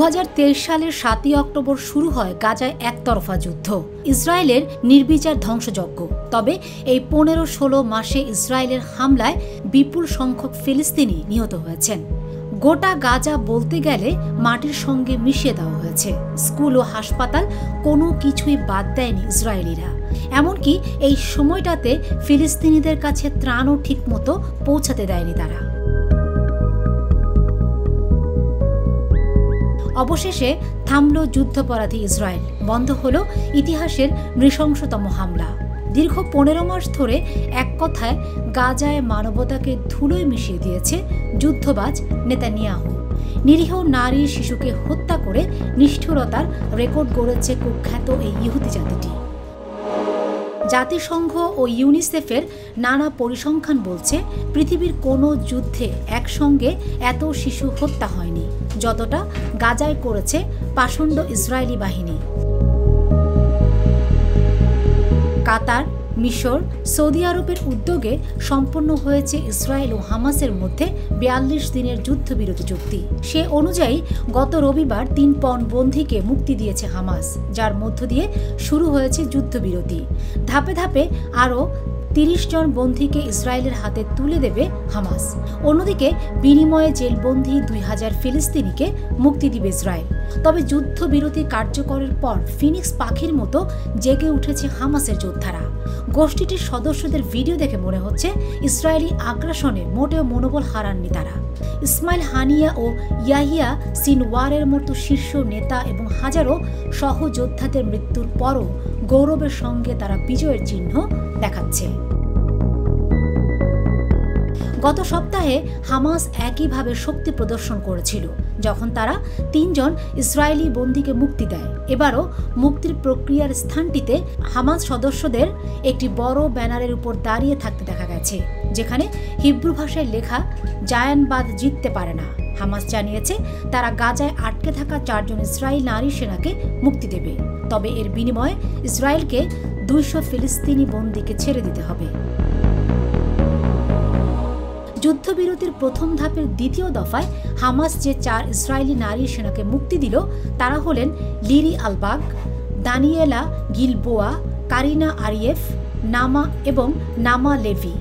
2023 সালের 7 অক্টোবর শুরু হয় গাজায় একতরফা যুদ্ধ, ইসরায়েলের নির্বিচার ধ্বংসযজ্ঞ। তবে এই 15-16 মাসে ইসরায়েলের হামলায় বিপুল সংখ্যক ফিলিস্তিনি নিহত হয়েছেন। গোটা গাজা বলতে গেলে মাটির সঙ্গে মিশিয়ে দেওয়া হয়েছে। স্কুল ও হাসপাতাল কোনো কিছুই বাদ দেয়নি ইসরায়েলিরা। এমনকি এই সময়টাতে ফিলিস্তিনিদের কাছে ত্রাণও ঠিকমতো পৌঁছাতে দেয়নি তারা। অবশেষে থামল যুদ্ধাপরাধী ইসরায়েল, বন্ধ হলো ইতিহাসের নৃশংসতম হামলা। দীর্ঘ 15 মাস ধরে এক কথায় গাজায় মানবতাকে ধুলোয় মিশিয়ে দিয়েছে যুদ্ধবাজ নেতানিয়াহু। নিরীহ নারী শিশুকে হত্যা করে নিষ্ঠুরতার রেকর্ড গড়েছে কুখ্যাত এই ইহুদি জাতিটি। জাতিসংঘ ও ইউনিসেফের নানা পরিসংখ্যান বলছে, পৃথিবীর কোনো যুদ্ধে একসঙ্গে এত শিশু হত্যা হয়নি যতটা গাজায় করেছে পাষণ্ড ইসরায়েলি বাহিনী। কাতার, মিশর, সৌদি আরবের উদ্যোগে সম্পন্ন হয়েছে ইসরায়েল ও হামাসের মধ্যে 42 দিনের যুদ্ধবিরতি চুক্তি। সে অনুযায়ী গত রবিবার 3 পণবন্দীকে মুক্তি দিয়েছে হামাস, যার মধ্য দিয়ে শুরু হয়েছে যুদ্ধবিরতি। ধাপে ধাপে আরও 30 জন বন্দীকে ইসরায়েলের হাতে তুলে দেবে হামাস। অন্যদিকে বিনিময়ে জেলবন্দী 2000 ফিলিস্তিনিকে মুক্তি দিবে ইসরায়েল। তবে যুদ্ধবিরতি কার্যকরের পর ফিনিক্স পাখির মতো জেগে উঠেছে হামাসের যোদ্ধারা। গোষ্ঠীটির সদস্যদের ভিডিও দেখে মনে হচ্ছে ইসরায়েলি আগ্রাসনে মোটেও মনোবল হারাননি তারা। ইসমাইল হানিয়া ও ইয়াহিয়া সিনওয়ারের মতো শীর্ষ নেতা এবং হাজারো সহযোদ্ধাদের মৃত্যুর পরও গৌরবের সঙ্গে তারা বিজয়ের চিহ্ন দেখাচ্ছে। গত সপ্তাহে হামাস একইভাবে শক্তি প্রদর্শন করেছিল যখন তারা 3 জন ইসরায়েলি বন্দীকে মুক্তি দেয়। এবারও মুক্তির প্রক্রিয়ার স্থানটিতে হামাস সদস্যদের একটি বড় ব্যানারের উপর দাঁড়িয়ে থাকতে দেখা গেছে, যেখানে হিব্রু ভাষায় লেখা জায়ানবাদ জিততে পারে না। হামাস জানিয়েছে তারা গাজায় আটকে থাকা 4 জন ইসরায়েলি নারী সেনাকে মুক্তি দেবে। তবে এর বিনিময়ে ইসরায়েলকে 200 ফিলিস্তিনি বন্দীকে ছেড়ে দিতে হবে। যুদ্ধবিরতির প্রথম ধাপের দ্বিতীয় দফায় হামাস যে 4 ইসরায়েলি নারী সেনাকে মুক্তি দিল তারা হলেন লিরি আলবাগ, দানিয়েলা গিলবোয়া, কারিনা আরিয়েফ, নামা এবং নামা লেভি।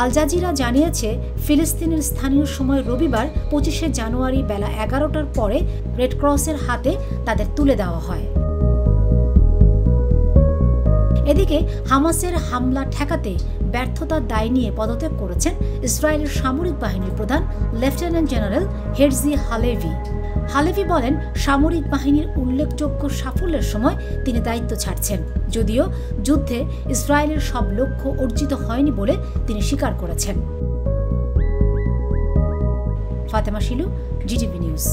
আল জাজিরা জানিয়েছে ফিলিস্তিনের স্থানীয় সময় রবিবার 25 জানুয়ারি বেলা 11টার পরে রেড ক্রসের হাতে তাদের তুলে দেওয়া হয়। এদিকে হামাসের হামলা ঠেকাতে ব্যর্থতার দায় নিয়ে পদত্যাগ করেছেন ইসরায়েলের সামরিক বাহিনীর প্রধান lieutenant general Herzi Halevi. Halevi বলেন, সামরিক বাহিনীর উল্লেখযোগ্য সাফল্যের সময় তিনি দায়িত্ব ছাড়ছেন, যদিও যুদ্ধে ইসরায়েলের সব লক্ষ্য অর্জিত হয়নি বলে তিনি স্বীকার করেছেন। Fatema Shilu, GTV news.